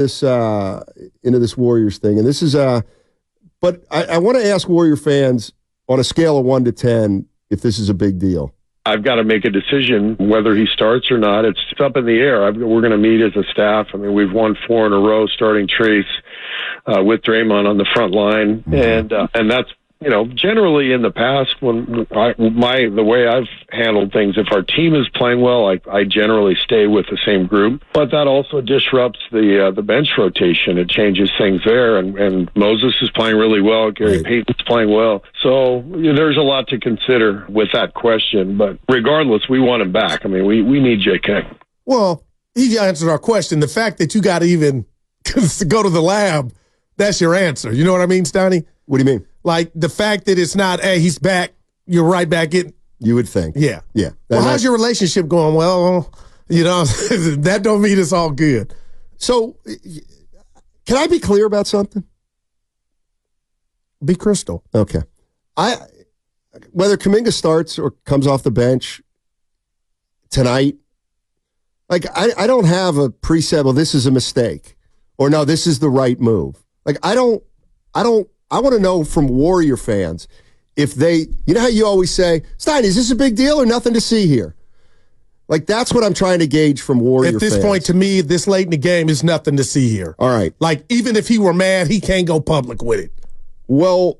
this into this Warriors thing, and this is but I want to ask Warrior fans on a scale of 1 to 10 if this is a big deal. I've got to make a decision whether he starts or not. It's up in the air. We're going to meet as a staff. I mean, we've won 4 in a row, starting Trace with Draymond on the front line, and that's, generally in the past when the way I've handled things, if our team is playing well, I generally stay with the same group. But that also disrupts the bench rotation. It changes things there, and Moses is playing really well. Gary Payton's playing well. So there's a lot to consider with that question. But regardless, we want him back. I mean, we need JK. Well, he answered our question. The fact that you got to even go to the lab, that's your answer. You know what I mean, Steiny? What do you mean? Like the fact that it's not, hey, he's back, you're right back in. You would think. Yeah. Yeah. Well, how's your relationship going? Well, that don't mean it's all good. So, can I be clear about something? Be crystal. Okay. Whether Kuminga starts or comes off the bench tonight, I don't have a preset, well, this is a mistake, or no, this is the right move. I want to know from Warrior fans if they, how you always say, Steiny, is this a big deal or nothing to see here? That's what I'm trying to gauge from Warrior fans. At this point, to me, this late in the game is nothing to see here. All right. Even if he were mad, he can't go public with it. Well,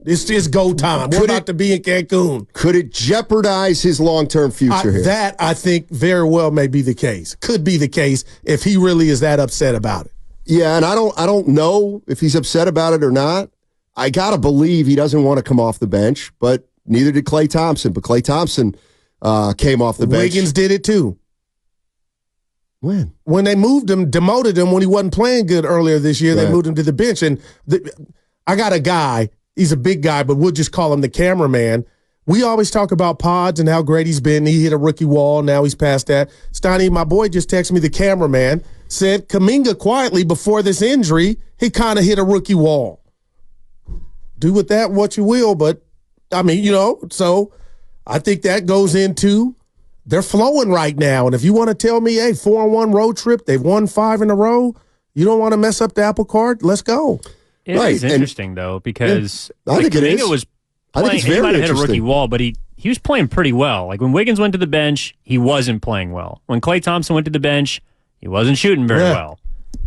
it's just go time. We're about to be in Cancun. Could it jeopardize his long-term future here? That, I think, very well may be the case. Could be the case if he really is that upset about it. Yeah, and I don't know if he's upset about it or not. I got to believe he doesn't want to come off the bench, but neither did Klay Thompson. But Klay Thompson came off the bench. Wiggins did it too. When? When they moved him, demoted him when he wasn't playing good earlier this year, They moved him to the bench. And I got a guy, he's a big guy, but we'll just call him the cameraman. We always talk about Pods and how great he's been. He hit a rookie wall. Now he's past that. Steiny, my boy, just texted me, the cameraman, said Kuminga quietly before this injury, he kind of hit a rookie wall. Do with that what you will, but, so I think that goes into they're flowing right now. And if you want to tell me, hey, 4-1 road trip, they've won 5 in a row, you don't want to mess up the apple cart, let's go. It is interesting, though, because I think Kuminga was playing, he might have hit a rookie wall, but he was playing pretty well. When Wiggins went to the bench, he wasn't playing well. When Klay Thompson went to the bench, he wasn't shooting very well.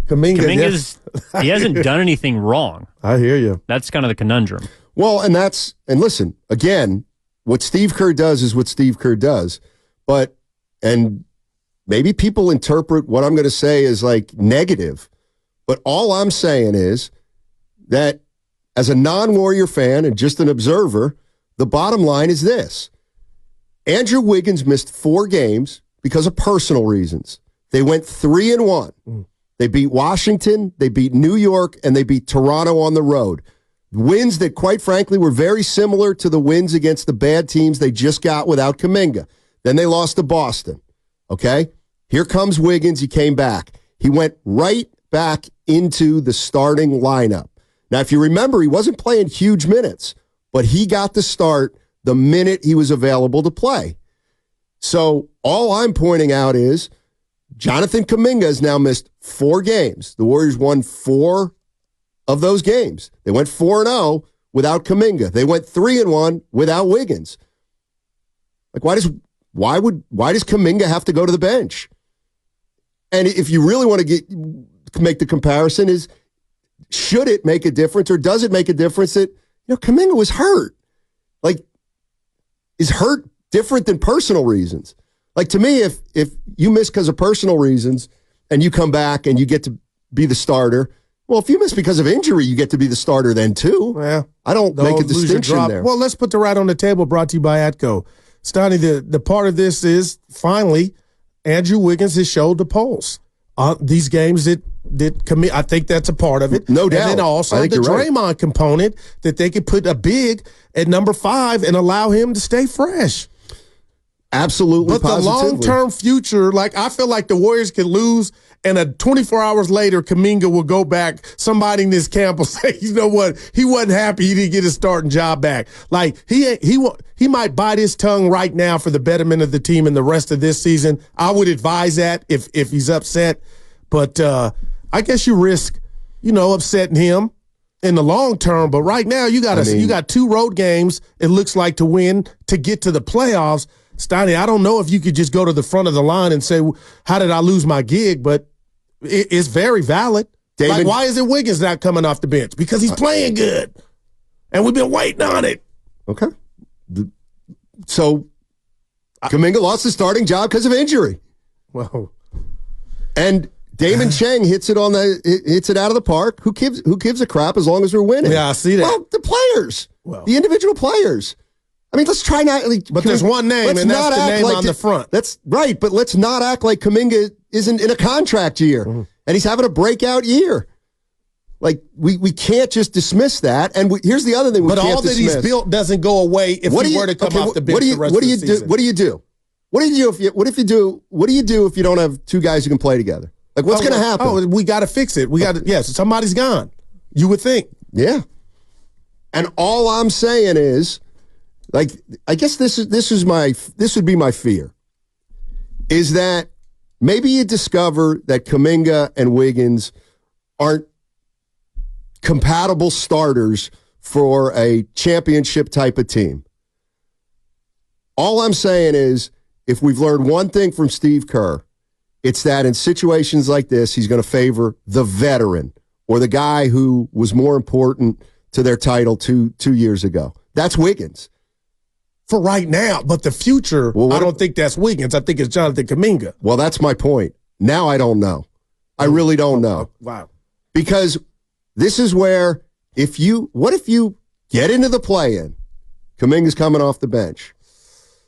Kuminga's he hasn't done anything wrong. I hear you. That's kind of the conundrum. Well, and listen, again, what Steve Kerr does is what Steve Kerr does. And maybe people interpret what I'm going to say as negative, but all I'm saying is that as a non-Warrior fan and just an observer, the bottom line is this. Andrew Wiggins missed 4 games because of personal reasons. They went 3-1. They beat Washington, they beat New York, and they beat Toronto on the road. Wins that, quite frankly, were very similar to the wins against the bad teams they just got without Kuminga. Then they lost to Boston. Okay? Here comes Wiggins. He came back. He went right back into the starting lineup. Now, if you remember, he wasn't playing huge minutes, but he got the start the minute he was available to play. So all I'm pointing out is Jonathan Kuminga has now missed 4 games. The Warriors won 4 of those games. They went 4-0 without Kuminga. They went 3-1 without Wiggins. Why does Kuminga have to go to the bench? And if you really want to make the comparison, is should it make a difference or does it make a difference that Kuminga was hurt? Is hurt different than personal reasons? To me, if you miss because of personal reasons and you come back and you get to be the starter, well, if you miss because of injury, you get to be the starter then too. Well, I don't make a distinction there. Well, let's put the right on the table, brought to you by Atco. Steiny, the part of this is, finally, Andrew Wiggins has showed the pulse. These games that commit, I think that's a part of it. No doubt. And then also the Draymond component that they could put a big at number 5 and allow him to stay fresh. Absolutely, but the long-term future, I feel like the Warriors could lose, and 24 hours later, Kuminga will go back. Somebody in this camp will say, you know what? He wasn't happy he didn't get his starting job back. He might bite his tongue right now for the betterment of the team in the rest of this season. I would advise that if he's upset. But I guess you risk, upsetting him in the long term. But right now, you got 2 road games, it looks like, to win to get to the playoffs. Steiny, I don't know if you could just go to the front of the line and say, how did I lose my gig? But it's very valid. Like, why is it Wiggins not coming off the bench? Because he's playing good. And we've been waiting on it. Okay. So Kuminga lost his starting job because of injury. Well, and Damon Chang hits it out of the park. Who gives a crap as long as we're winning? Yeah, I see that. Well, the players, the individual players. I mean, let's try not. But there's one name, and that's the name on the front. That's right, but let's not act like Kuminga isn't in a contract year, and he's having a breakout year. Like, we can't just dismiss that. And here's the other thing we can't dismiss. But all that he's built doesn't go away if he were to come off the bench the rest of the season. What do you do? What do you do if you don't have 2 guys who can play together? Like, what's going to happen? Oh, we got to fix it. Yes, somebody's gone. You would think. Yeah. And all I'm saying is, like, I guess this would be my fear, is that maybe you discover that Kuminga and Wiggins aren't compatible starters for a championship type of team. All I'm saying is, if we've learned one thing from Steve Kerr, it's that in situations like this, he's going to favor the veteran or the guy who was more important to their title two years ago. That's Wiggins. For right now, but the future, I don't think that's Wiggins. I think it's Jonathan Kuminga. Well, that's my point. Now I don't know. I really don't know. Wow. Because this is where, what if you get into the play-in? Kuminga's coming off the bench.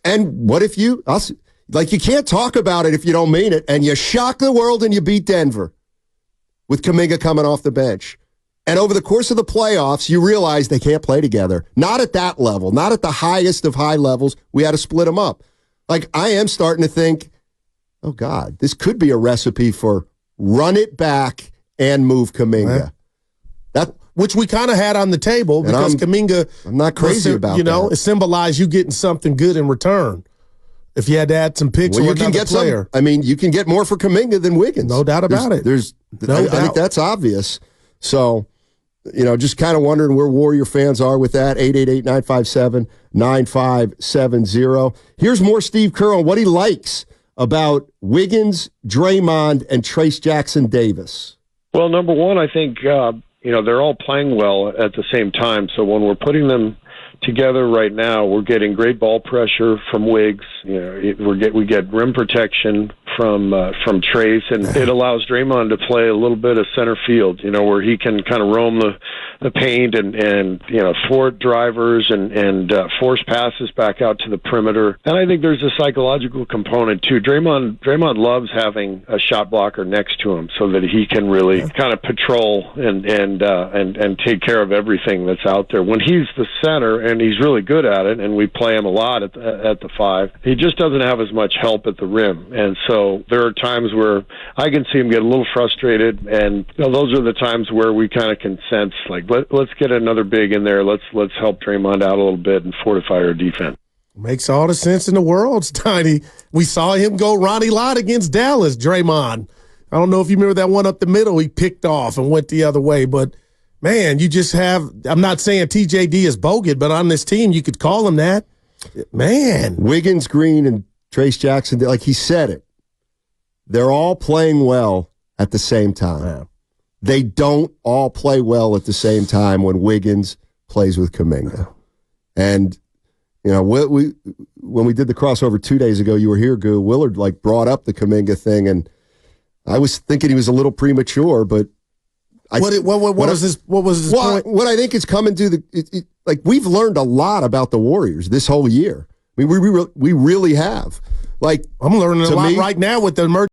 And what if you can't talk about it if you don't mean it, and you shock the world and you beat Denver with Kuminga coming off the bench. And over the course of the playoffs, you realize they can't play together. Not at that level, not at the highest of high levels. We had to split them up. Like, I am starting to think, oh, God, this could be a recipe for run it back and move Kuminga. Which we kind of had on the table because Kuminga, I'm not crazy about that. It symbolized you getting something good in return. If you had to add some picks or another player. You can get more for Kuminga than Wiggins. No doubt about it. I think that's obvious. So, just kind of wondering where Warrior fans are with that. 888-957-9570. Here's more Steve Kerr on what he likes about Wiggins, Draymond, and Trace Jackson-Davis. Well, number one, I think, they're all playing well at the same time. So when we're putting them together right now, we're getting great ball pressure from Wiggs. We get rim protection from Trace, and it allows Draymond to play a little bit of center field, where he can kind of roam the paint and thwart drivers and force passes back out to the perimeter. And I think there's a psychological component too. Draymond loves having a shot blocker next to him so that he can really kind of patrol and take care of everything that's out there. When he's the center, and he's really good at it, and we play him a lot at the 5, he just doesn't have as much help at the rim. And so there are times where I can see him get a little frustrated, and those are the times where we kind of can sense, like, let's get another big in there. Let's help Draymond out a little bit and fortify our defense. Makes all the sense in the world, Steiny. We saw him go Ronnie Lott against Dallas, Draymond. I don't know if you remember that one up the middle he picked off and went the other way, but man, you just have, I'm not saying TJD is bogut, but on this team, you could call him that. Man. Wiggins, Green, and Trace Jackson, like he said it, they're all playing well at the same time. Yeah. They don't all play well at the same time when Wiggins plays with Kuminga. And, when we did the crossover 2 days ago, you were here, Goo. Willard, brought up the Kuminga thing, and I was thinking he was a little premature, but what was his point? What I think is coming to we've learned a lot about the Warriors this whole year. I mean, we really have. I'm learning a lot right now with the emerging